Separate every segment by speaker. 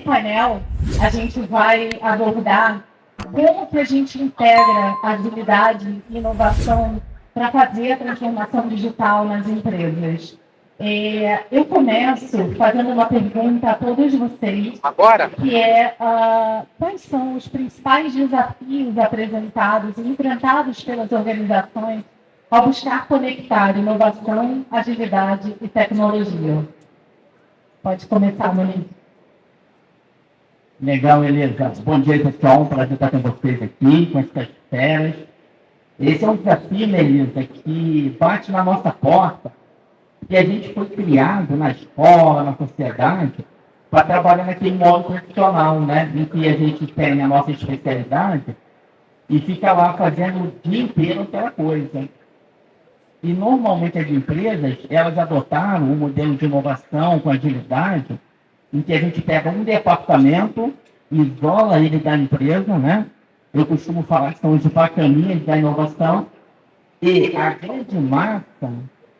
Speaker 1: painel, a gente vai abordar como que a gente integra agilidade e inovação para fazer a transformação digital nas empresas. Eu começo fazendo uma pergunta a todos vocês,
Speaker 2: agora,
Speaker 1: que é quais são os principais desafios apresentados e enfrentados pelas organizações ao buscar conectar inovação, agilidade e tecnologia? Pode começar, Monique.
Speaker 3: Legal, Elisa. Bom dia, pessoal. Um prazer estar com vocês aqui, com essas feras. Esse é um desafio, né, Elisa, que bate na nossa porta, porque a gente foi criado na escola, na sociedade, para trabalhar naquele modo profissional, né, em que a gente tem a nossa especialidade e fica lá fazendo o dia inteiro aquela coisa. E, normalmente, as empresas, elas adotaram um modelo de inovação com agilidade, em que a gente pega um departamento, isola ele da empresa, né? Eu costumo falar que são os bacaninhas da inovação, e a grande massa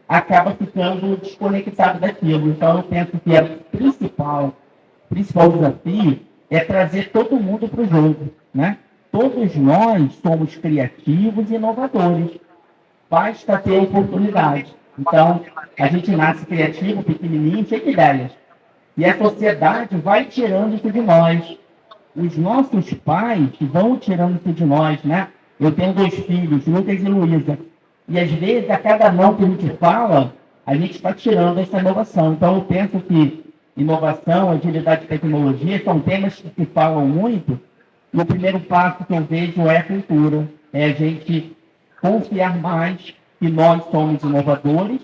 Speaker 3: acaba ficando desconectada daquilo. Então, eu penso que o principal desafio é trazer todo mundo para o jogo, né? Todos nós somos criativos e inovadores. Basta ter oportunidade. Então, a gente nasce criativo, pequenininho, cheio de ideias. E a sociedade vai tirando isso de nós. Os nossos pais vão tirando isso de nós, né? Eu tenho 2 filhos, Lucas e Luísa. E, às vezes, a cada não que a gente fala, a gente está tirando essa inovação. Então, eu penso que inovação, agilidade e tecnologia são temas que se falam muito. E o primeiro passo que eu vejo é a cultura. É a gente confiar mais que nós somos inovadores,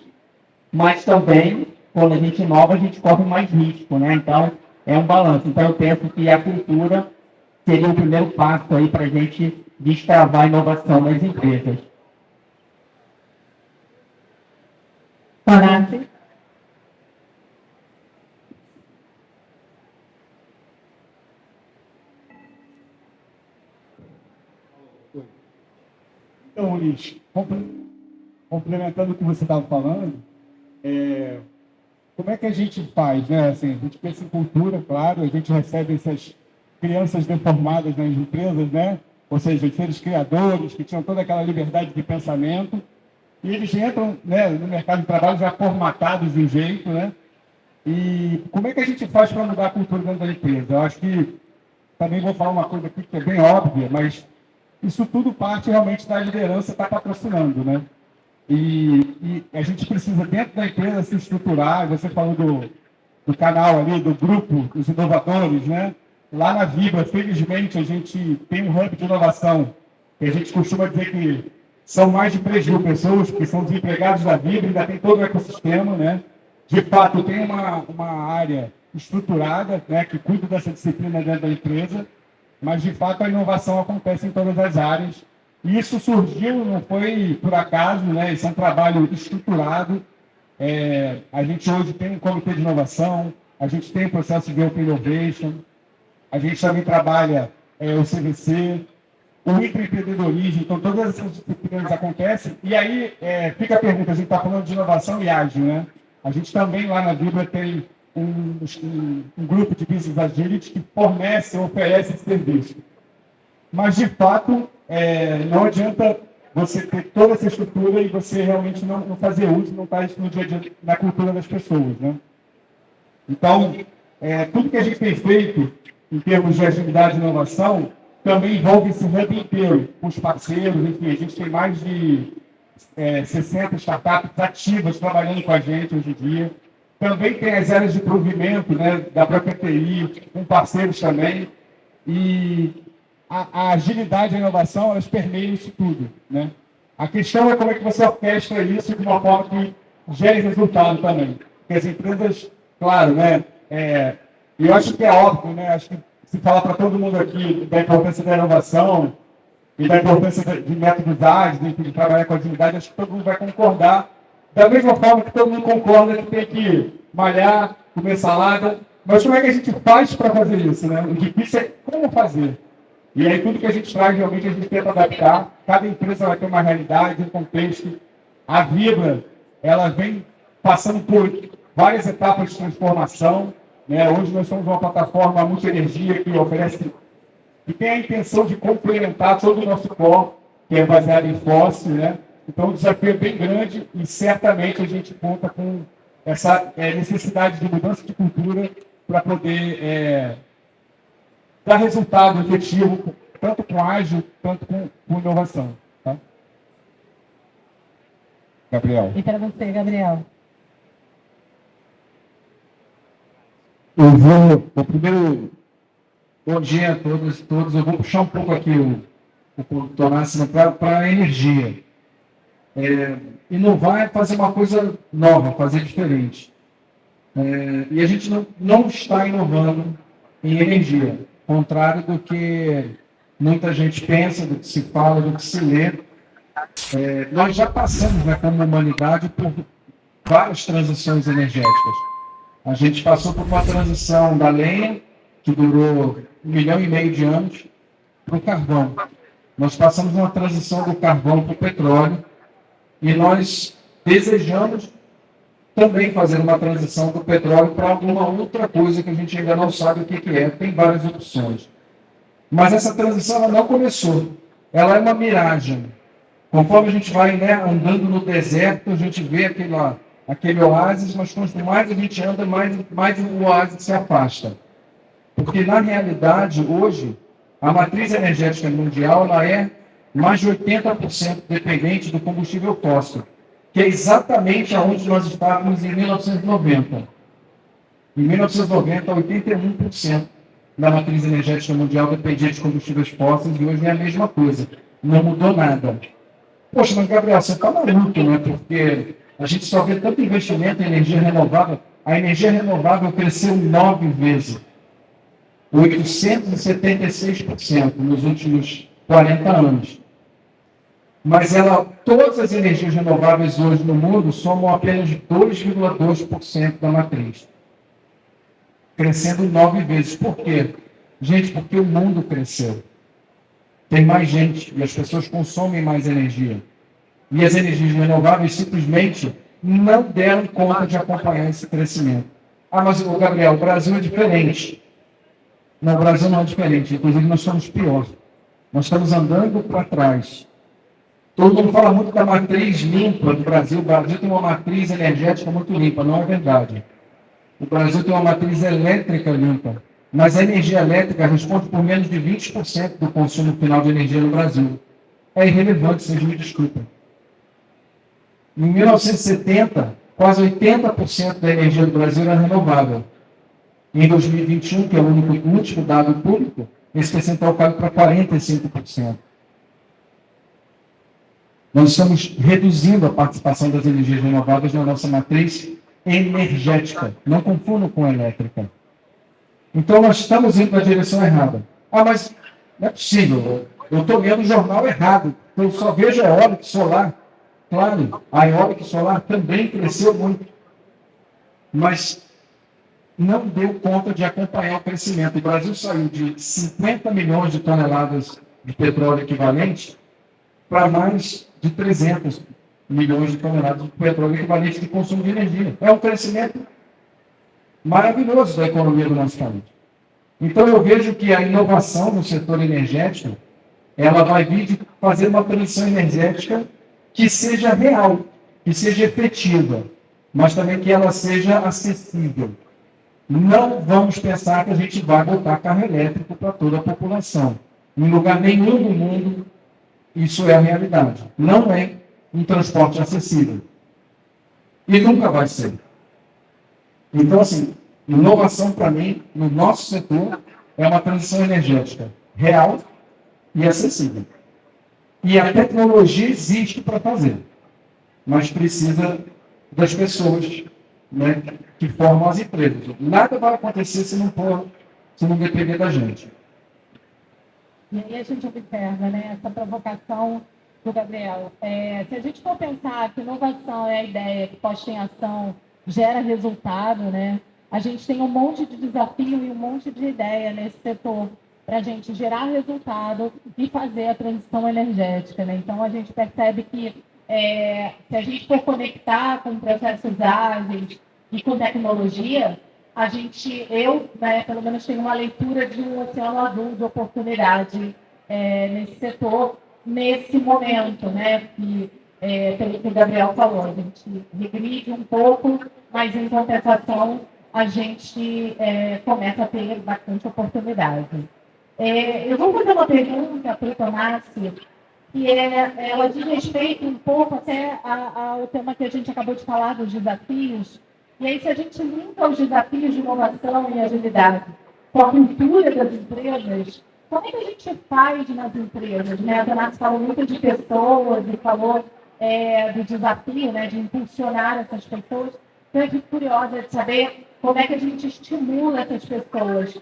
Speaker 3: mas também, quando a gente inova, a gente corre mais risco, né? Então, é um balanço. Então, eu penso que a cultura seria o primeiro passo aí para a gente destravar a inovação nas empresas.
Speaker 1: Horácio.
Speaker 4: Então, Luiz, complementando o que você estava falando, como é que a gente faz, né? Assim, a gente pensa em cultura, claro, a gente recebe essas crianças deformadas nas empresas, né? Ou seja, os seres criadores que tinham toda aquela liberdade de pensamento, e eles entram, né, no mercado de trabalho já formatados de um jeito, né? E como é que a gente faz para mudar a cultura dentro da empresa? Eu acho que também vou falar uma coisa aqui que é bem óbvia, mas isso tudo parte realmente da liderança estar patrocinando, né? E a gente precisa, dentro da empresa, se estruturar. Você falou do canal ali, do grupo, dos inovadores, né? Lá na Vibra, felizmente, a gente tem um hub de inovação, que a gente costuma dizer que são mais de 3.000 pessoas que são desempregados da Vibra, ainda tem todo o ecossistema, né? De fato, tem uma área estruturada, né, que cuida dessa disciplina dentro da empresa, mas, de fato, a inovação acontece em todas as áreas. E isso surgiu, não foi por acaso, né? Isso é um trabalho estruturado. A gente hoje tem um comitê de inovação, a gente tem o processo de Open Innovation, a gente também trabalha o CVC, o microempreendedorismo, então todas essas disciplinas acontecem. E aí fica a pergunta, a gente está falando de inovação e ágil, né? A gente também lá na Vibra tem um grupo de Business Agility que fornece, oferece esse serviço. Mas, de fato, não adianta você ter toda essa estrutura e você realmente não fazer uso, não estar no dia a dia, na cultura das pessoas, né? Então, tudo que a gente tem feito em termos de agilidade e inovação também envolve esse hub inteiro, com os parceiros, enfim, a gente tem mais de 60 startups ativas trabalhando com a gente hoje em dia. Também tem as áreas de provimento, né, da própria TI, com parceiros também. E a agilidade e a inovação, elas permeiam isso tudo, né? A questão é como é que você orquestra isso de uma forma que gere resultado também. Porque as empresas, claro, né? Eu acho que é óbvio, né? Acho que se falar para todo mundo aqui da importância da inovação e da importância de métodos ágeis, de trabalhar com agilidade, acho que todo mundo vai concordar. Da mesma forma que todo mundo concorda que tem que malhar, comer salada. Mas como é que a gente faz para fazer isso, né? O difícil é como fazer. E aí tudo que a gente traz, realmente, a gente tenta adaptar. Cada empresa vai ter uma realidade, um contexto. A Vibra, ela vem passando por várias etapas de transformação. né? Hoje nós somos uma plataforma multi-energia que oferece, que tem a intenção de complementar todo o nosso core, que é baseado em fóssil, né? Então, o desafio é bem grande e certamente a gente conta com essa necessidade de mudança de cultura para poder dar resultado efetivo, tanto com ágil, tanto com inovação. Tá? Gabriel.
Speaker 1: E para você, Gabriel?
Speaker 3: Eu vou primeiro, bom dia a todos. Eu vou puxar um pouco aqui o condutor para a energia. Inovar é fazer uma coisa nova, fazer diferente. E a gente não está inovando em energia, ao contrário do que muita gente pensa, do que se fala, do que se lê. Nós já passamos, né, como humanidade, por várias transições energéticas. A gente passou por uma transição da lenha, que durou 1,5 milhão de anos, para o carvão. Nós passamos uma transição do carvão para o petróleo e nós desejamos também fazer uma transição do petróleo para alguma outra coisa que a gente ainda não sabe o que é. Tem várias opções. Mas essa transição ela não começou. Ela é uma miragem. Conforme a gente vai, né, andando no deserto, a gente vê aquele oásis, mas quanto mais a gente anda, mais o oásis se afasta. Porque, na realidade, hoje, a matriz energética mundial ela é mais de 80% dependente do combustível fóssil, que é exatamente aonde nós estávamos em 1990. Em 1990, 81% da matriz energética mundial dependia de combustíveis fósseis e hoje é a mesma coisa. Não mudou nada. Poxa, mas Gabriel, você está maluco, né? Porque a gente só vê tanto investimento em energia renovável. A energia renovável cresceu 9 vezes. 876% nos últimos 40 anos. Mas todas as energias renováveis hoje no mundo somam apenas 2,2% da matriz. Crescendo 9 vezes. Por quê? Gente, porque o mundo cresceu. Tem mais gente e as pessoas consomem mais energia. E as energias renováveis simplesmente não deram conta de acompanhar esse crescimento. Mas, Gabriel, o Brasil é diferente. Não, o Brasil não é diferente. Inclusive, nós somos piores. Nós estamos andando para trás. Todo mundo fala muito da matriz limpa do Brasil. O Brasil tem uma matriz energética muito limpa. Não é verdade. O Brasil tem uma matriz elétrica limpa. Mas a energia elétrica responde por menos de 20% do consumo final de energia no Brasil. É irrelevante, vocês me desculpem. Em 1970, quase 80% da energia do Brasil era renovável. Em 2021, que é o último dado público, esse percentual caiu para 45%. Nós estamos reduzindo a participação das energias renováveis na nossa matriz energética. Não confundam com elétrica. Então, nós estamos indo na direção errada. Mas não é possível. Eu estou lendo o jornal errado. Eu só vejo eólica e solar. Claro, a eólica e solar também cresceu muito. Mas não deu conta de acompanhar o crescimento. O Brasil saiu de 50 milhões de toneladas de petróleo equivalente para mais de 300 milhões de toneladas de petróleo equivalente de consumo de energia. É um crescimento maravilhoso da economia do nosso país. Então, eu vejo que a inovação no setor energético, ela vai vir de fazer uma transição energética que seja real, que seja efetiva, mas também que ela seja acessível. Não vamos pensar que a gente vai botar carro elétrico para toda a população. Em lugar nenhum do mundo, isso é a realidade. Não é um transporte acessível. E nunca vai ser. Então, assim, inovação para mim, no nosso setor, é uma transição energética real e acessível. E a tecnologia existe para fazer, mas precisa das pessoas, né, que formam as empresas. Nada vai acontecer se não depender da gente.
Speaker 1: E aí a gente observa, né, essa provocação do Gabriel. Se a gente for pensar que inovação é a ideia que posta em ação gera resultado, né, a gente tem um monte de desafio e um monte de ideia nesse setor para a gente gerar resultado e fazer a transição energética, né? Então, a gente percebe que se a gente for conectar com processos ágeis e com tecnologia, eu, né, pelo menos tenho uma leitura de um oceano azul de oportunidade nesse setor, nesse momento, né, pelo que o Gabriel falou, a gente regride um pouco, mas em compensação a gente começa a ter bastante oportunidade. Eu vou fazer uma pergunta para o Tomásio, que ela diz respeito um pouco até ao tema que a gente acabou de falar, dos desafios. E aí, se a gente linka os desafios de inovação e agilidade com a cultura das empresas, como é que a gente faz nas empresas? Né? A Tomásio falou muito de pessoas e falou do desafio, né, de impulsionar essas pessoas. Então, eu fico curiosa de saber como é que a gente estimula essas pessoas.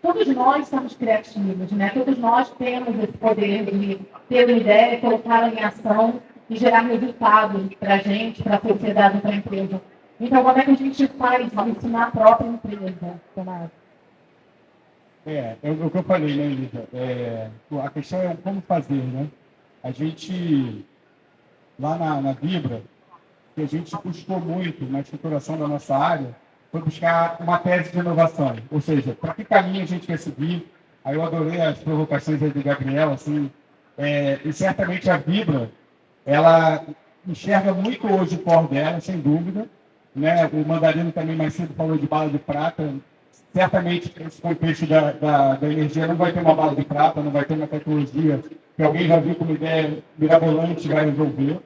Speaker 1: Todos nós somos criativos, né? Todos nós temos esse poder de ter uma ideia, colocá-la em ação e gerar resultados para a gente, para a sociedade, para a empresa. Então, como é que a gente faz isso na própria empresa, Tomás?
Speaker 4: É o que eu falei, né, Elisa? A questão é como fazer, né? A gente, lá na Vibra, que a gente buscou muito na estruturação da nossa área, foi buscar uma tese de inovação. Ou seja, para que caminho a gente quer seguir? Aí eu adorei as provocações aí do Gabriel, assim, e certamente a Vibra, ela enxerga muito hoje o core dela, sem dúvida, né? O Mandarino também mais cedo falou de bala de prata. Certamente, esse contexto da energia não vai ter uma bala de prata, não vai ter uma tecnologia que alguém já viu como ideia mirabolante e vai resolver.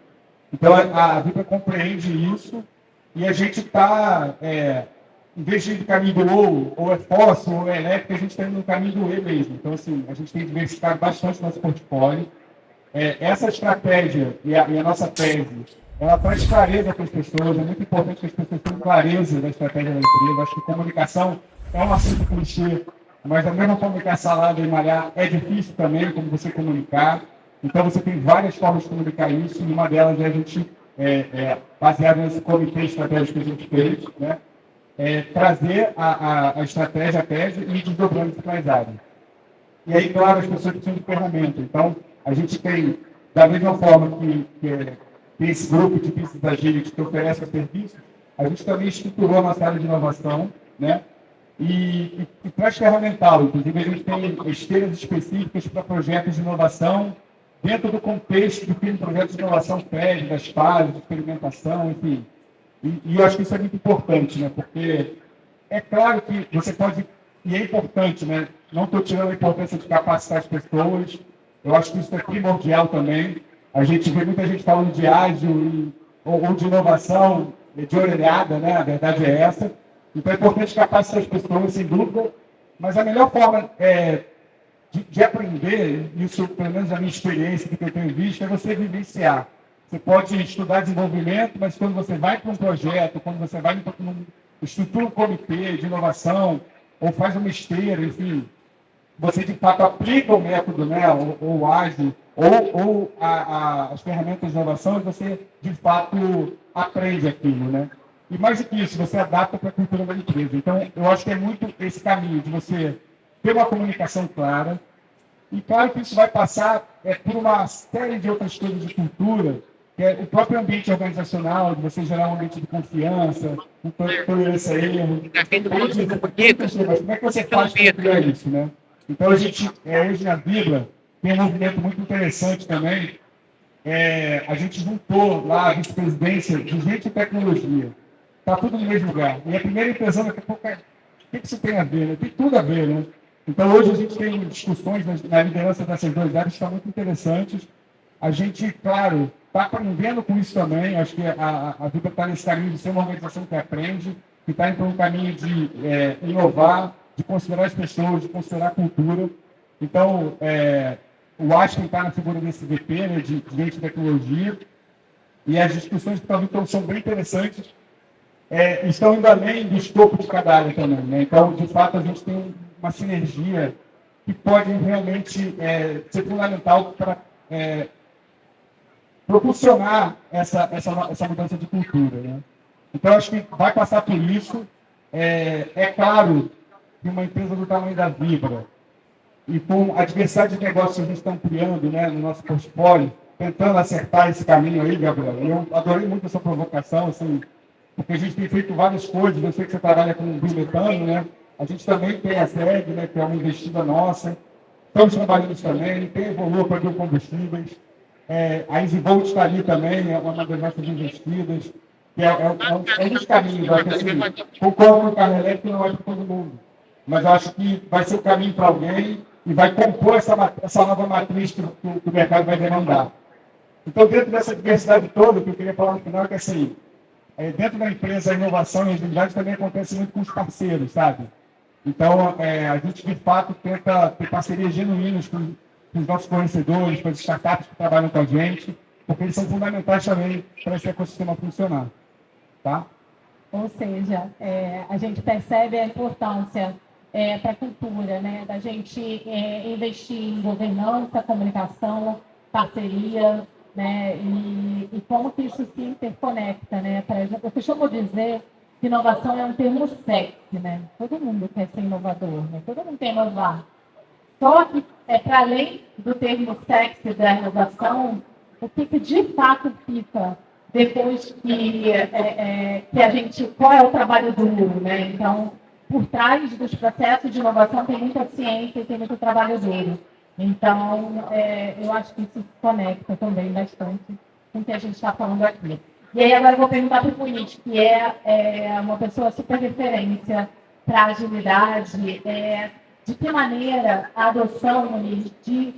Speaker 4: Então, a Vibra compreende isso e a gente está, em vez de ir no caminho do ou é fóssil, ou é elétrico, a gente está indo no caminho do E mesmo. Então, assim, a gente tem diversificado bastante nosso portfólio. Essa estratégia e a nossa tese, ela traz clareza para as pessoas. É muito importante que as pessoas tenham clareza da estratégia da empresa. Acho que comunicação é um assunto clichê, mas da mesma forma que a salada e malhar é difícil também, como você comunicar. Então, você tem várias formas de comunicar isso, e uma delas é a gente, baseado nesse comitê estratégico que a gente fez, né, trazer a estratégia, a tese e ir desdobrando para as áreas. E aí, claro, as pessoas precisam de ferramenta. Então, a gente tem, da mesma forma que tem esse grupo de business agility que oferece serviços, a gente também estruturou a nossa área de inovação, né? E traz ferramental. Inclusive, a gente tem esteiras específicas para projetos de inovação dentro do contexto do que um projeto de inovação pede, das fases, de experimentação, enfim. E eu acho que isso é muito importante, né? Porque é claro que você pode, e é importante, né? Não estou tirando a importância de capacitar as pessoas, eu acho que isso é primordial também. A gente vê muita gente falando de ágil ou de inovação, de orelhada, né? A verdade é essa. Então é importante capacitar as pessoas, sem dúvida, mas a melhor forma de aprender, isso pelo menos a minha experiência, do que eu tenho visto, é você vivenciar. Você pode estudar desenvolvimento, mas quando você vai para um projeto, quando você vai estrutura um comitê de inovação, ou faz uma esteira, enfim, você de fato aplica o método, né, ou ágil, ou as ferramentas de inovação, e você de fato aprende aquilo, né? E mais do que isso, você adapta para a cultura da empresa. Então, eu acho que é muito esse caminho de você ter uma comunicação clara. E claro que isso vai passar por uma série de outras coisas de cultura, que é o próprio ambiente organizacional, de você gerar um ambiente de confiança, tolerância a erro. Mas como é que você faz para criar isso, né? Então, a gente, hoje na Vibra, tem um movimento muito interessante também. A gente juntou lá a vice-presidência de gente e tecnologia. Está tudo no mesmo lugar. E a primeira impressão é que, o que isso tem a ver? Né? Tem tudo a ver, né? Então, hoje a gente tem discussões na liderança dessas duas áreas que estão muito interessantes. A gente, claro, está aprendendo com isso também. Acho que a Vibra está nesse caminho de ser uma organização que aprende, que está indo para um caminho de inovar, de considerar as pessoas, de considerar a cultura. Então, o Ashton está na figura desse VP, né, de gente de tecnologia, e as discussões que estão são bem interessantes. Estão indo além do escopo de cada área também, né? Então, de fato, a gente tem uma sinergia que pode realmente ser fundamental para proporcionar essa mudança de cultura, né? Então, acho que vai passar por isso. É claro que uma empresa do tamanho da Vibra e com a diversidade de negócios que a gente está criando, né, no nosso portfólio, tentando acertar esse caminho aí, Gabriel. Eu adorei muito essa provocação, assim, porque a gente tem feito várias coisas. Eu sei que você trabalha com biometano, né? A gente também tem a SEG, né, que é uma investida nossa. Estamos trabalhando também, tem Evolua para biocombustíveis. A EasyVolt está ali também, é uma das nossas investidas. Que é um dos caminhos. Eu acho que, assim, concordo com o carro elétrico, não é para todo mundo. Mas eu acho que vai ser o caminho para alguém e vai compor essa nova matriz que o mercado vai demandar. Então, dentro dessa diversidade toda, o que eu queria falar no final é que, assim, dentro da empresa, a inovação e a agilidade também acontece muito com os parceiros, sabe? Então, a gente, de fato, tenta ter parcerias genuínas com os nossos fornecedores, com as startups que trabalham com a gente, porque eles são fundamentais também para esse ecossistema funcionar. Tá?
Speaker 1: Ou seja, a gente percebe a importância para a cultura, né? Da gente investir em governança, comunicação, parceria, né? E como que isso se interconecta, né? Eu costumo dizer que inovação é um termo sexy, né? Todo mundo quer ser inovador, né? Todo mundo quer inovar. Só que, para além do termo sexy da inovação, o que de fato fica depois que a gente... Qual é o trabalho duro, né? Então, por trás dos processos de inovação tem muita ciência e tem muito trabalho duro. Então, eu acho que isso se conecta também bastante com o que a gente está falando aqui. E aí agora eu vou perguntar para o Punit, que é uma pessoa super referência para agilidade, de que maneira a adoção, Muniz, de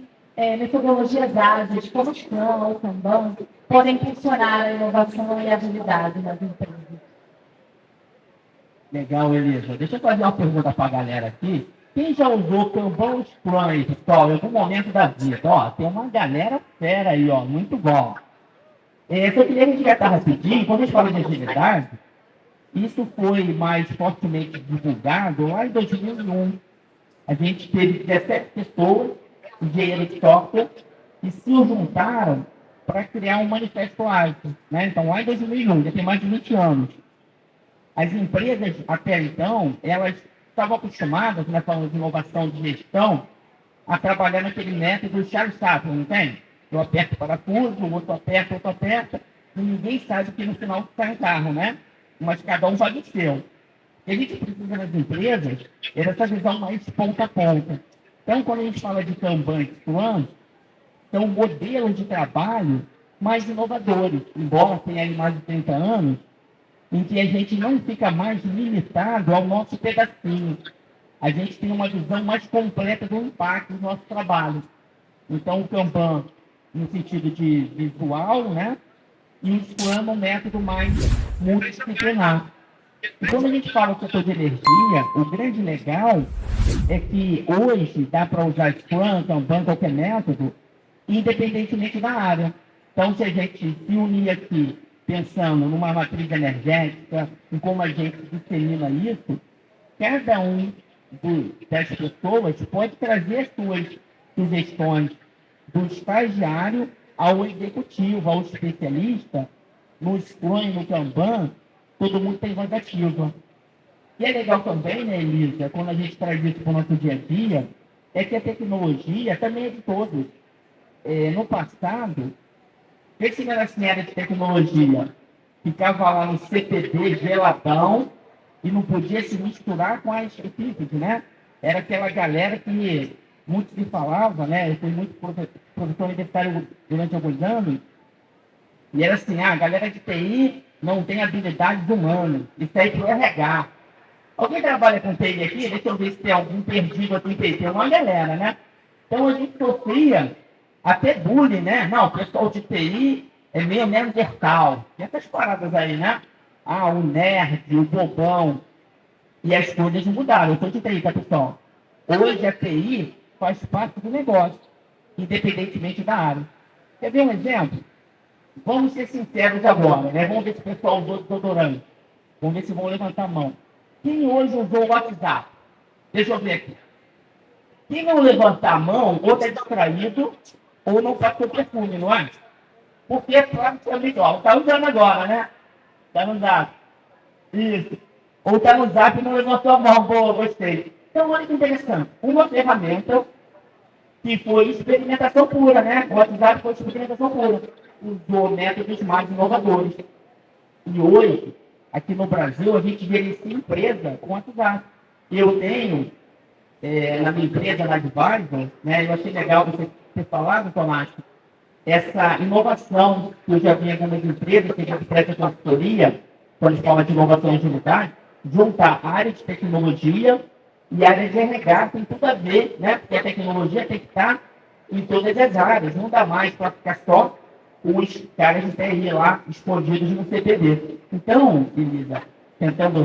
Speaker 1: metodologias ágeis, como o Scrum ou o Kanban, podem impulsionar a inovação e a agilidade nas empresas.
Speaker 3: Legal, Elisa. Deixa eu fazer uma pergunta para a galera aqui. Quem já usou Kanban ou Scrum aí, pessoal, em algum momento da vida? Ó, tem uma galera fera aí, ó, muito bom. Eu queria resgatar rapidinho, quando a gente fala de agilidade, isso foi mais fortemente divulgado lá em 2001. A gente teve 17 pessoas, engenheiros de software, que se juntaram para criar um manifesto ágil, né? Então, lá em 2001, já tem mais de 20 anos. As empresas, até então, elas estavam acostumadas, né, falando de inovação de gestão, a trabalhar naquele método Charles Chaplin, não tem? Eu aperto o parafuso, o outro aperta, e ninguém sabe que no final sai um carro, né? Mas cada um faz o seu. E a gente precisa nas empresas é dessa visão mais ponta a ponta. Então, quando a gente fala de Kanban e Scrum, são modelos de trabalho mais inovadores, embora tenha aí mais de 30 anos, em que a gente não fica mais limitado ao nosso pedacinho. A gente tem uma visão mais completa do impacto do nosso trabalho. Então, o Kanban, no sentido de visual, né? E o Scrum, um método mais multidisciplinar. E quando a gente fala do setor de energia, o grande legal é que hoje dá para usar Scrum, Kanban, qualquer método, independentemente da área. Então, se a gente se unir aqui, pensando numa matriz energética, em como a gente dissemina isso, cada um das pessoas pode trazer as suas sugestões, do estagiário ao executivo, ao especialista, no Scrum e no Kanban, todo mundo tem voz ativa. E é legal também, né, Elisa, quando a gente traz isso para o nosso dia a dia, é que a tecnologia também é de todos. No passado, esse assim era de tecnologia, ficava lá no CPD geladão e não podia se misturar com as equipes, né? Era aquela galera que muito se falava, né? Eu fui muito professor universitário durante alguns anos, e era assim, a galera de TI não tem habilidades humanas, isso aí para o RH. Alguém trabalha com TI aqui? Deixa eu ver se tem algum perdido aqui em TI. Tem uma galera, né? Então a gente sofria até bullying, né? Não, o pessoal de TI é meio neandertal. Tem essas paradas aí, né? Ah, o nerd, o bobão. E as coisas mudaram. Eu sou de TI, tá, pessoal? Hoje a TI faz parte do negócio, independentemente da área. Quer ver um exemplo? Vamos ser sinceros agora, né? Vamos ver se o pessoal usou desodorante. Vamos ver se vão levantar a mão. Quem hoje usou o WhatsApp? Deixa eu ver aqui. Quem não levantar a mão, ou está distraído, ou não passou perfume, não é? Porque é claro que é melhor. Está usando agora, né? Está no Zap. Isso. Ou está no Zap e não levantou a mão. Boa, gostei. Então, olha que interessante. Uma ferramenta que foi experimentação pura, né? O WhatsApp foi experimentação pura. Usou métodos mais inovadores. E hoje, aqui no Brasil, a gente gerencia empresa com WhatsApp. Eu tenho, na minha empresa, na Advisor, né, eu achei legal você ter falado, Tomás, essa inovação que eu já vi em algumas empresas, que a gente presta consultoria, quando a gente fala de inovação e agilidade, juntar a área de tecnologia e a área de RH, tem tudo a ver, né? Porque a tecnologia tem que estar em todas as áreas, não dá mais para ficar só os caras de TI lá escondidos no CPD. Então, Elisa, tentando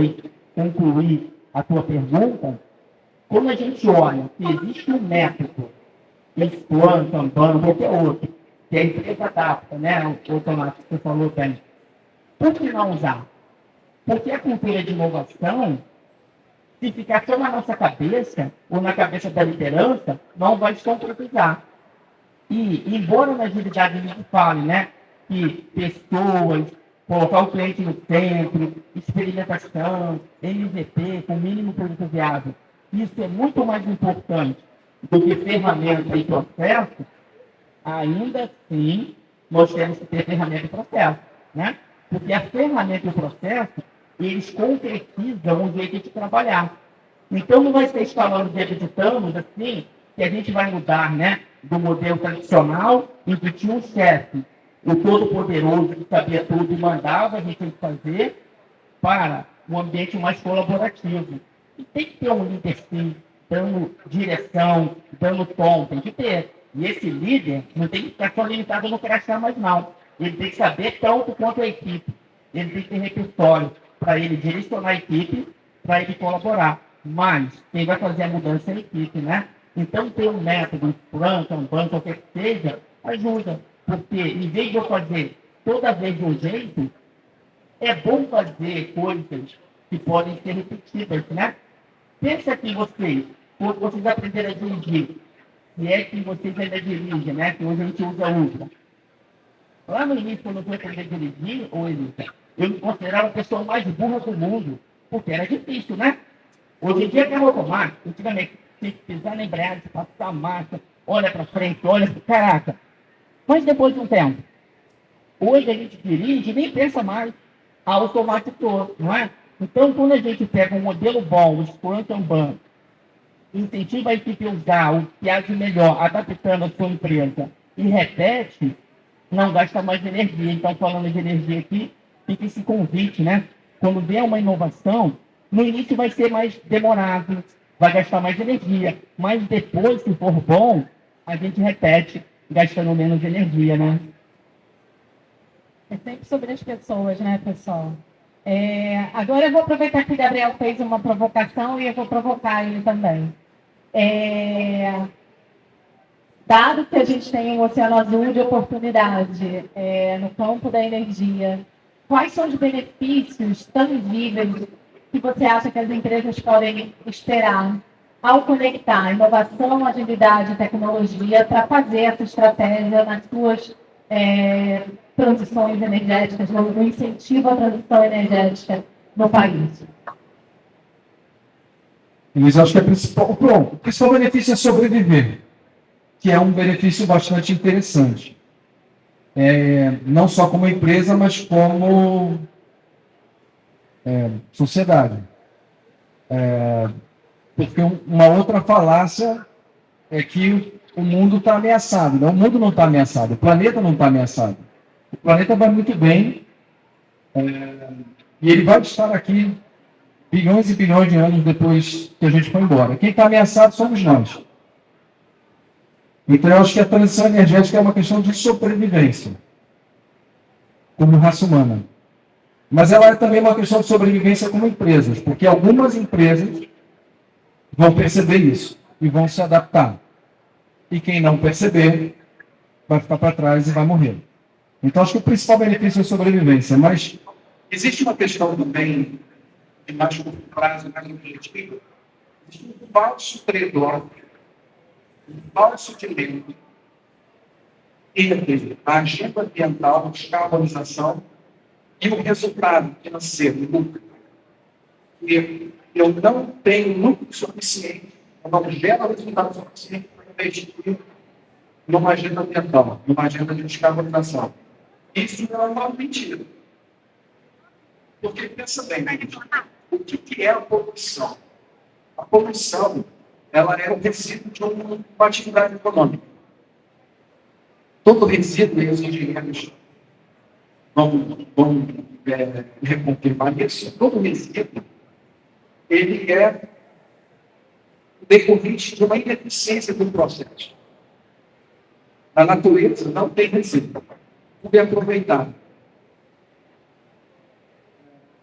Speaker 3: concluir a tua pergunta, quando a gente olha que existe um método, Scrum, Kanban, qualquer outro, que a empresa adapta, né? O Tomás, que você falou bem. Por que não usar? Porque a cultura de inovação, se ficar só na nossa cabeça, ou na cabeça da liderança, não vai se concretizar. E, embora na agilidade a gente fale, né, que pessoas, colocar o cliente no centro, experimentação, MVP, com mínimo produto viável, isso é muito mais importante do que ferramenta e processo, ainda assim, nós temos que ter ferramenta e processo, né? Porque a ferramenta e o processo, eles concretizam o jeito de trabalhar. Então, não vai ser instalando dedo de Thanos, assim, que a gente vai mudar, né, do modelo tradicional, em que tinha um chefe, o todo-poderoso, que sabia tudo e mandava a gente tem que fazer, para um ambiente mais colaborativo. E tem que ter um líder, sim, dando direção, dando tom, tem que ter. E esse líder não tem que ficar só limitado no crachá mais não. Ele tem que saber tanto quanto a equipe. Ele tem que ter repertório para ele direcionar a equipe, para ele colaborar. Mas quem vai fazer a mudança é a equipe, né? Então ter um método, plano, campanha, qualquer que seja, ajuda. Porque em vez de eu fazer toda vez de um jeito, é bom fazer coisas que podem ser repetidas, né? Pensa que vocês, quando vocês aprenderam a dirigir, se é que vocês ainda dirigem, né? Que hoje a gente usa Ultra. Lá no início, quando eu fui aprender a dirigir, eu me considerava a pessoa mais burra do mundo, porque era difícil, né? Hoje em dia é carro automático, antigamente tem que pisar na embreagem, passar a marcha, olha para frente, olha para... Caraca! Mas depois de um tempo, hoje a gente dirige e nem pensa mais, automatizou, não é? Então, quando a gente pega um modelo bom, o Scrum Kanban, incentiva a equipe a usar o que há de melhor, adaptando a sua empresa, e repete, não gasta mais energia. Então, falando de energia aqui, fica esse convite, né? Quando vier uma inovação, no início vai ser mais demorado, vai gastar mais energia, mas depois, se for bom, a gente repete, gastando menos energia, né?
Speaker 1: É sempre sobre as pessoas, né, pessoal? Agora eu vou aproveitar que o Gabriel fez uma provocação e eu vou provocar ele também. Dado que a gente tem um oceano azul de oportunidade no campo da energia, quais são os benefícios tangíveis que você acha que as empresas podem esperar ao conectar inovação, agilidade e tecnologia para fazer essa estratégia nas suas transições energéticas, no incentivo à transição energética no país?
Speaker 2: Eles acham que é principal. Pronto, o principal benefício é sobreviver, que é um benefício bastante interessante. Não só como empresa, mas como sociedade. Porque uma outra falácia é que o mundo está ameaçado. Não, o mundo não está ameaçado, o planeta não está ameaçado. O planeta vai muito bem, e ele vai estar aqui bilhões e bilhões de anos depois que a gente foi embora. Quem está ameaçado somos nós. Então, eu acho que a transição energética é uma questão de sobrevivência, como raça humana. Mas ela é também uma questão de sobrevivência como empresas, porque algumas empresas vão perceber isso e vão se adaptar. E quem não perceber vai ficar para trás e vai morrer. Então, acho que o principal benefício é a sobrevivência. Mas existe uma questão também de mais curto prazo, mais objetivo. Existe um falso trade-off, um falso dilema entre a agenda ambiental, a descarbonização e o resultado financeiro, o lucro. E eu não tenho lucro suficiente, eu não gero resultado suficiente para investir numa agenda ambiental, numa agenda de descarbonização. Isso não é uma mentira. Porque, pensa bem, o que é a poluição? A poluição, ela é o resíduo de uma atividade econômica. Todo resíduo, e os engenheiros vão reconfirmar isso, todo resíduo, ele é decorrente de uma ineficiência do processo. Na natureza não tem resíduo, tudo é aproveitado.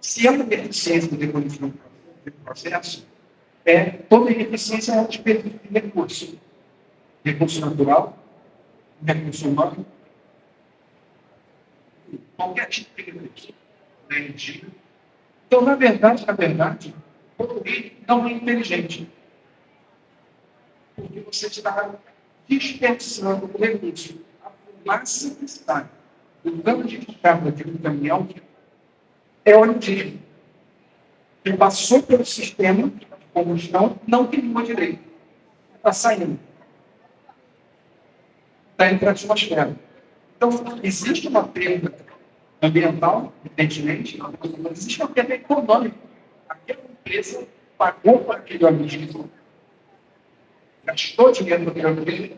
Speaker 2: Se há uma ineficiência decorrente do processo, toda ineficiência é um desperdício de recurso. Recurso natural, recurso humano, qualquer tipo de recurso. Energia. Então, na verdade, poluir não é inteligente. Porque você está dispersando o recurso. A fumaça que está do cano de descarga de um caminhão é óleo diesel. Que passou pelo sistema de combustão, não queimou direito. Está saindo. Está indo para a atmosfera. Então, existe uma perda ambiental, evidentemente, mas existe uma perda econômica. Aquela empresa pagou para aquele organismo, gastou dinheiro no aquele organismo,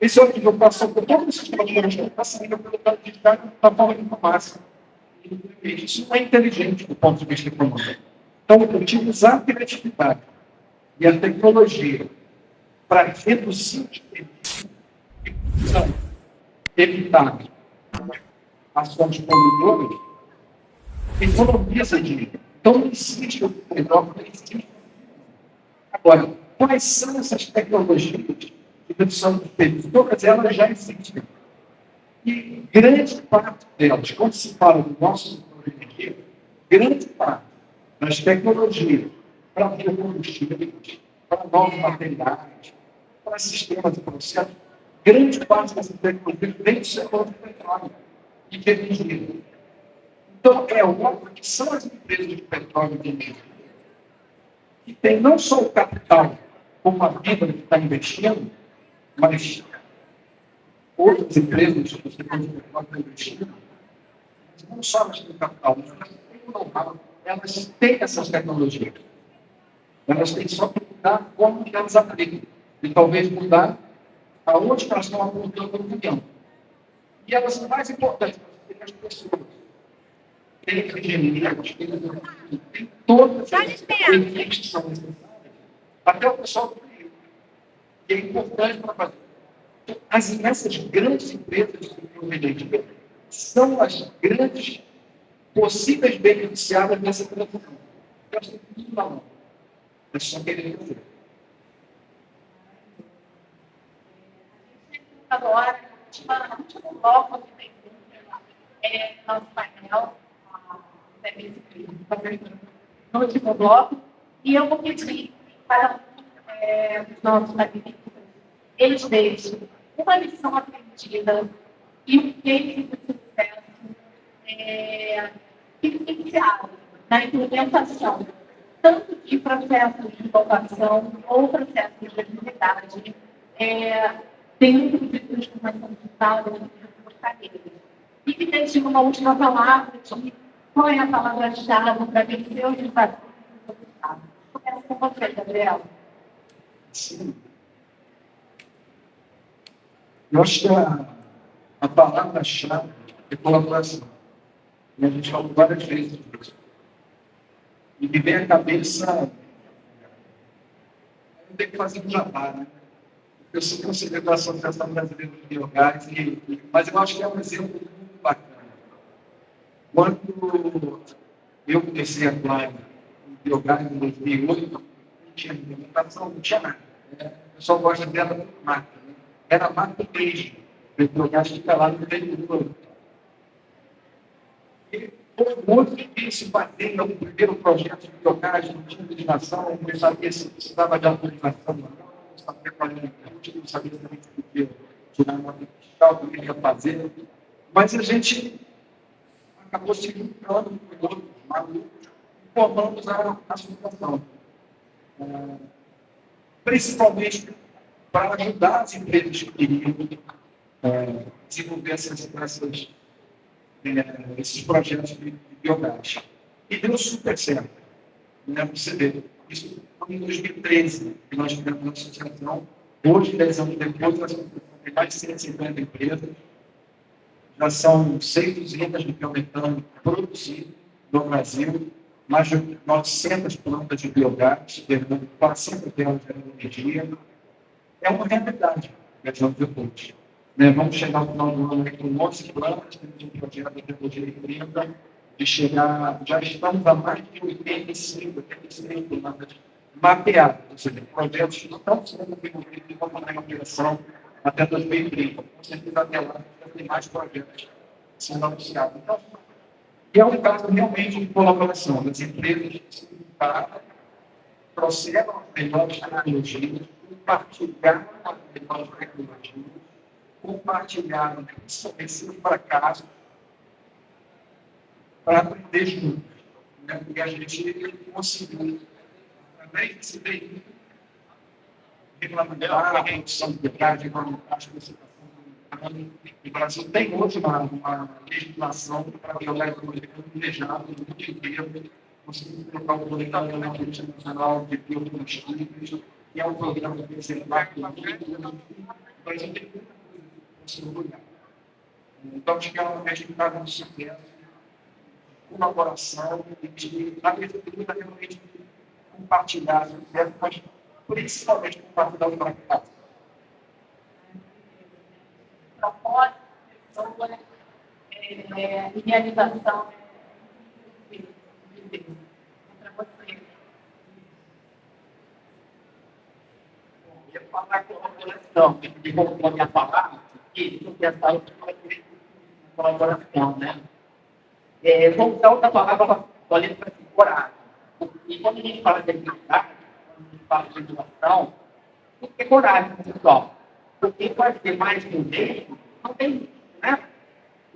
Speaker 2: esse organismo passou por todo o sistema de combustão, está saindo pelo cano de descarga da forma de fumaça. Isso não é inteligente do ponto de vista econômico. Então, utilizar a criatividade e a tecnologia para reduzir o desperdício e evitar ações poluidoras, economiza dinheiro. Então, não existe o melhor, não existe. Agora, quais são essas tecnologias de redução do desperdício? Todas elas já existem. E grande parte delas, quando se fala do nosso setor de energia, grande parte das tecnologias para biocombustíveis, para novos materiais, para sistemas de processo, grande parte dessas tecnologias vem do setor de petróleo e de energia. Então, é óbvio que são as empresas de petróleo e de energia que têm não só o capital como a vida que está investindo, mas outras empresas do setor de petróleo estão investindo, não só elas têm capital, mas elas têm o know-how, elas têm essas tecnologias. Elas têm só que mudar como que elas aplicam. E talvez mudar aonde elas estão apontando o caminhão. E elas são mais importantes para as pessoas. Tem engenheiros, tem todas as equipes que são necessárias, até o pessoal do meio, que é importante para fazer. Essas grandes empresas de energia são as grandes possíveis beneficiadas dessa transição. Elas têm tudo na mão. Elas só querem fazer.
Speaker 1: Agora, no último bloco que tem nosso painel, no último bloco, e eu vou pedir para os nossos participantes, eles deixem uma lição aprendida e um case de sucesso iniciado na implementação tanto de processos de inovação ou processos de agilidade dentro de transformação digital dentro das carreiras. E que deixe uma última palavra de qual é a palavra-chave para vencer os desafios do resultado. Começo com você, Gabriel.
Speaker 2: Sim. Eu acho que a palavra-chave é colaboração. E a gente falou várias vezes disso. E me vem à cabeça, eu tenho que fazer um jabá, né? Eu sou conselheiro da Associação Brasileira de Biogás, mas eu acho que é um exemplo muito bacana. Quando eu comecei a atuar em biogás em 2008, não tinha implementação, não tinha nada. O pessoal gosta dela por máquina. Né? Era máquina mesmo. O biogás fica lá no meio do mundo. E foi muito difícil bater no primeiro projeto de biogás, não tinha legislação, não sabia se precisava de autorização, não sabia qual era a não sabia se podia tirar uma fiscal, o que ia fazer. Mas a gente acabou seguindo um plano com outros malucos e formamos a situação. Principalmente para ajudar as empresas que queriam desenvolver esses projetos de biogás. E deu super certo. Né? Você vê, isso foi em 2013 que nós tivemos a associação. Hoje, 10 anos depois, nós temos mais de 150 empresas. Já são 6 usinas de biometano produzidas no Brasil, mais de 900 plantas de biogás, 400 delas de energia. É uma realidade, 10 anos depois. Né? Vamos chegar ao final do ano com 11 plantas, temos um projeto de 2030, de chegar, já estamos a mais de 85 plantas mapeadas, ou seja, projetos que estão sendo desenvolvidos e vão estar em operação até 2030. Com certeza, até lá, já tem mais projetos sendo anunciados. Então, é um caso realmente de colaboração das empresas que se preparam, trouxeram as melhores tecnologias, compartilharam as melhores tecnologias, compartilharam esse fracasso para aprender juntos. Né? E a gente conseguiu, através desse veículo, regulamentar a produção de gás, regulamentar a especificação. O Brasil tem hoje uma legislação para violar a política planejada no mundo inteiro. Conseguimos colocar o Programa na Política Nacional de Biocombustíveis, que é um programa que tem sido bacana. O Brasil tem muita coisa para se orgulhar. Então, acho que é um resultado de sucesso, colaboração e de abertura realmente de compartilhar sucesso, mas principalmente compartilhar o fracasso.
Speaker 1: Propósito, pessoa, e realização para você.
Speaker 3: Eu ia falar com a colaboração, que colocou a minha palavra, que eu pensava que vai ter colaboração, né? Vou usar outra palavra para coragem. E quando a gente fala de atividade, quando a gente fala de inovação, tem que ter coragem, pessoal. Porque pode ter mais de um jeito, não tem isso, né?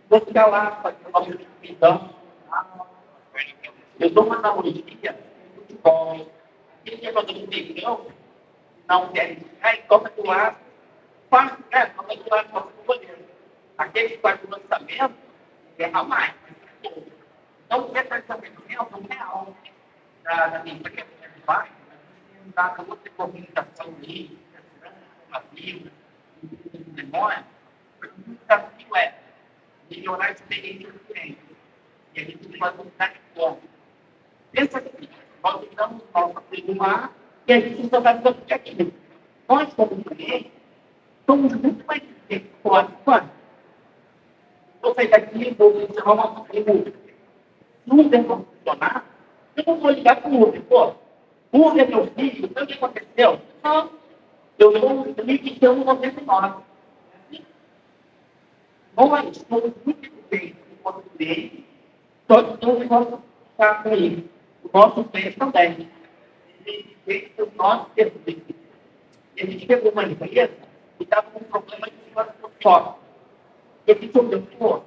Speaker 3: Vou ficar lá, fazer uma substituição. Eu dou uma analogia do futebol. Aquele jogador de feijão não quer ficar e toca do lado, faz, né? Toca do lado, toca do goleiro. Aquele que faz o lançamento, erra mais. Então, esse pensamento real da minha empresa, vai dar outra comunicação livre, a vida, memória, o desafio é melhorar a experiência do cliente. E a gente vai mudar de forma. Pensa assim, nós estamos no nosso celular e a gente só vai fazer aquilo. Nós, como cliente, somos muito mais eficientes que o vou sair daqui e vou encerrar uma pergunta. Se o Uber não funcionar, eu não vou ligar para o Uber. Pô, o Uber é meu filho, sabe o que aconteceu? Não. Eu não ligo e chamo 99. Nós somos muito diferentes do nosso cliente, só que não vamos ficar com ele. O nosso cliente também. O nosso serviço. E a gente pegou uma empresa que estava com um problema de sócio. E a gente olhou, pô,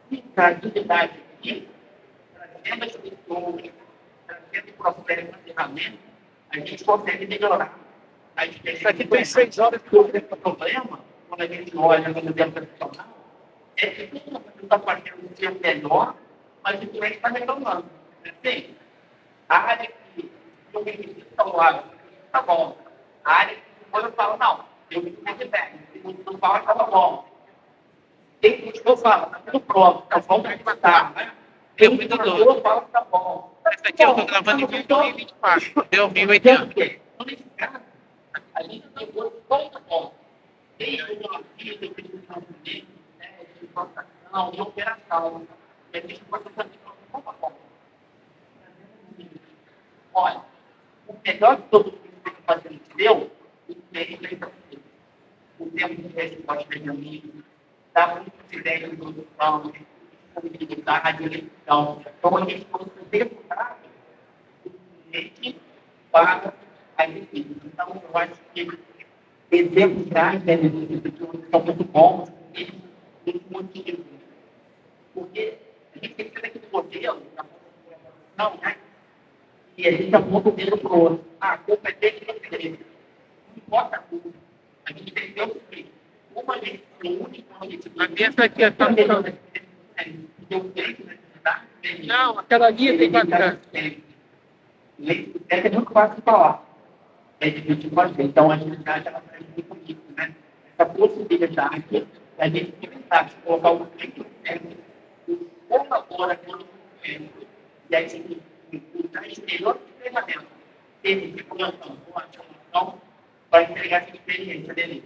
Speaker 3: se a agilidade aqui, trazendo as pessoas, trazendo o processo de ferramenta, a gente consegue melhorar. A gente isso aqui tem 6 horas que o problema, quando a gente olha no modelo profissional, é que todo mundo está fazendo o seu melhor, mas o cliente está reclamando. Assim, a área que eu me sinto está bom. A área que eu falo, não, eu me sinto bem. O fala estava bom. Tem que eu falo, está tudo pronto, está bom para matar, né? Eu muito doido. Eu falo que está bom. Essa aqui eu estou gravando em 2024. Deu 1080. Nesse caso, a gente pegou todo bom. Desde o desafio de execução de implantação e operação. E a gente pode fazer uma forma. Olha, o melhor de todos os que a gente deu, o tempo de resposta de amigos, dá muitas ideias de produção, de disponibilidade, de eleição. Então, a gente consegue depurar o cliente para a equipe. Então, eu acho que exemplos grandes são muito bons e muito motivos. Porque a gente tem que ter aquele modelo, não, né? E a gente aponta o dedo para o outro. A culpa é dele e é dele. Não importa a culpa. A gente tem que ter o que uma gente única, a minha está aqui, está melhor. Tem um jeito de atividade,
Speaker 5: Não, aquela ali tem 4 anos.
Speaker 3: É muito fácil de falar. É difícil de fazer. Então, a gente acha ela faz muito isso, né? Essa possibilidade de a gente tentar colocar o tempo certo, por favor, aquilo que é. E aí, se usar esse melhor treinamento, teve de plantão, com ação, vai entregar essa experiência dele.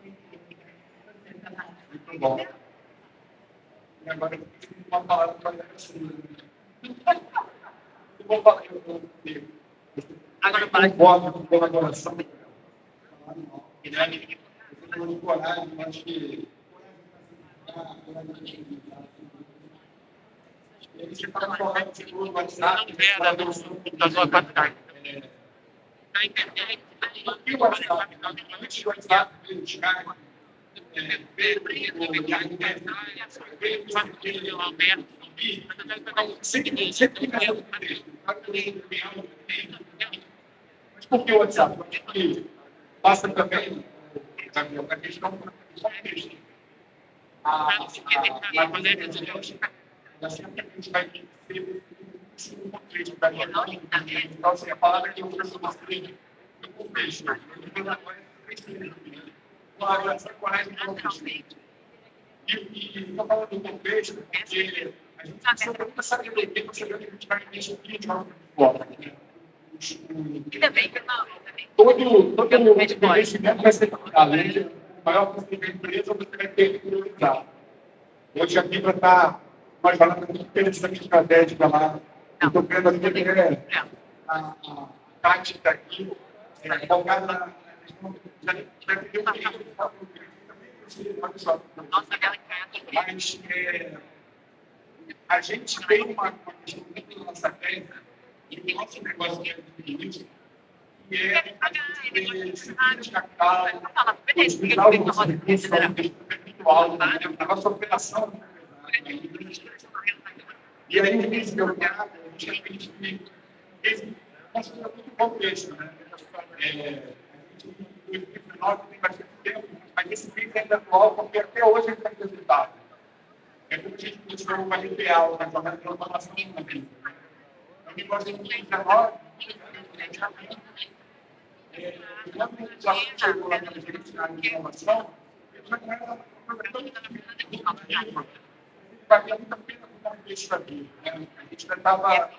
Speaker 3: Muito bom. E agora, eu preciso uma palavra para a pessoa. Eu vou falar eu agora para o voto de colaboração. Eu tenho coragem, acho que. Você está falando de tudo, mas não era do computador 4K. Na internet, o WhatsApp, o WhatsApp, o Skype, mas por que o WhatsApp? Porque passa também a questão do contexto. A gente vai ter um contexto da minha mãe. Então, assim, a palavra que eu uso bastante é o contexto. Claro, essa coragem do contexto. E estou falando do contexto porque a gente precisa ter muita sabedoria para saber o que a gente vai investir de uma forma. Todo investimento vai ser além o maior custo da empresa, você vai ter que priorizar. Hoje a Vibra está uma jornada muito interessante estratégica lá. Eu estou vendo aqui a tática aqui, focada na questão já ter um cliente de fato do cliente também, mas a gente tem uma questão muito na nossa tese, e o nosso negócio que é isso, que é a gente ter disciplina de capital, utilizar os nossos recursos, muito alto, a nossa operação. E aí, nesse mercado, a gente acredita que esse é muito contexto, né? A gente, em 2019, tem bastante tempo, mas esse vídeo ainda é atual, porque até hoje ele está resultado. É como a gente continua com a real, na jornada de transformação também. Então, em 2019, quando a gente já chegou lá na gerência de inovação, ele já era valia muito a pena como isso aqui. A gente já estava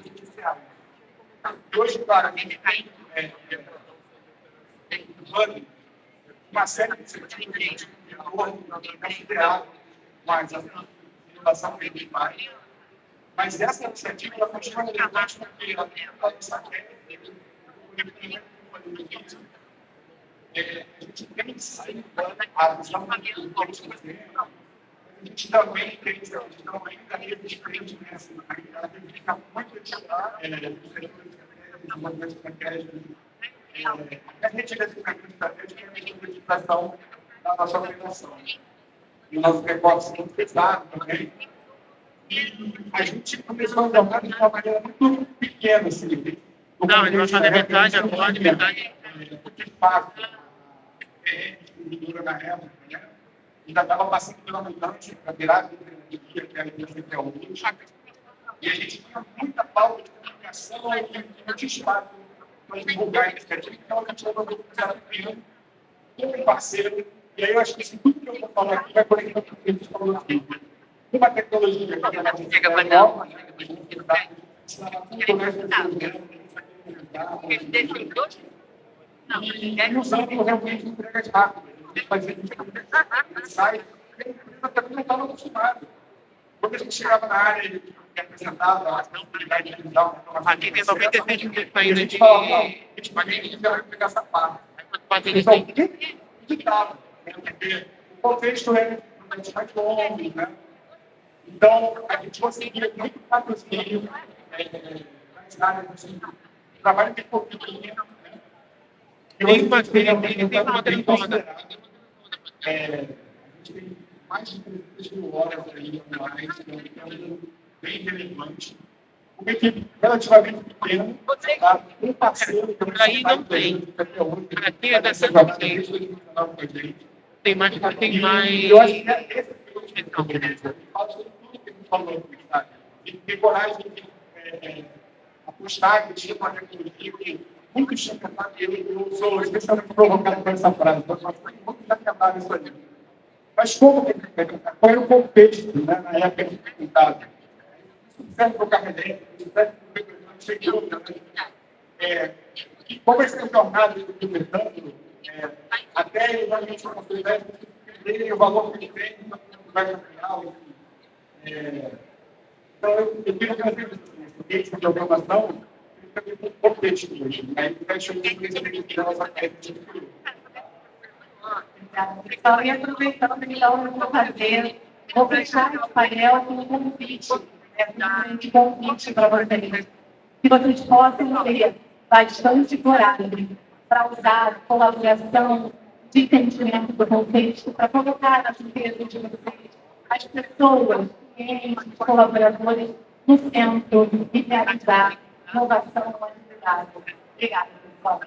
Speaker 3: iniciado. Hoje, claro, a gente tem uma série de iniciativas de acordo considerado, mas a inovação vem de mais. Mas essa iniciativa ela continua relevante porque ela tem a nossa a gente tem sim a visão do que a gente também tem ainda redes diferentes nessa. Ela fica muito estudada, a gente estratégica é a digitalização da nossa organização. E o nosso negócio é muito pesado também. E a gente começou a jogar de uma maneira muito pequena, assim.
Speaker 5: Não, ele vai fazer metade agora, metade.
Speaker 3: Muito fácil. Estrutura na época, né? Ainda estava passando pela mudança para virar a que era a empresa até hoje. E a gente tinha muita falta de comunicação e muito espaço para divulgar a iniciativa. Então, a gente resolveu fazer com um parceiro. E aí, eu acho que isso tudo que eu estou falando aqui vai conectar com o que a gente falou aqui. Uma tecnologia que é uma nova, né? A gente está e usando realmente entregas rápidas. Fazer sai, a empresa também não estava acostumada. Quando a gente chegava na área e apresentava a possibilidade de usar uma
Speaker 5: aqui tem 96 mil países
Speaker 3: a gente falava, não, a gente vai pegar essa parte. Então, o que estava? Porque o contexto é mais longo, né? Então, a gente conseguia muito patrocínio nas áreas assim, trabalho de pouquinho, né?
Speaker 5: Tem uma telefone.
Speaker 3: A gente tem mais de 3 mil horas aí online, que é um bem relevante. Uma equipe relativamente pequena, tá? Um parceiro que
Speaker 5: aí não tem. Aqui é da Santa tem mais.
Speaker 3: eu acho que esse
Speaker 4: De ter coragem de apostar, que tinha uma tecnologia que muitos tinham tentado, e eu sou especialmente provocado por essa frase, mas muitos já tentaram isso aí. Mas como que qual era o contexto, né, na época de dificuldade? Isso serve para o carregamento, isso serve para o seguinte, e como essa jornada do governo, até realmente uma oportunidade de entender o valor que ele tem na conversa real. Então, eu queria trazer esse de automação um contexto hoje, né? E vai chamar de nossa
Speaker 1: Então, e aproveitando, então, eu vou fazer, vou fechar esse painel com um convite, de convite para vocês, que vocês possam ter bastante coragem para usar a colaboração de entendimento do contexto para colocar nas empresas de vocês as pessoas, clientes, colaboradores no centro e realizar inovação e agilidade. Obrigada, pessoal.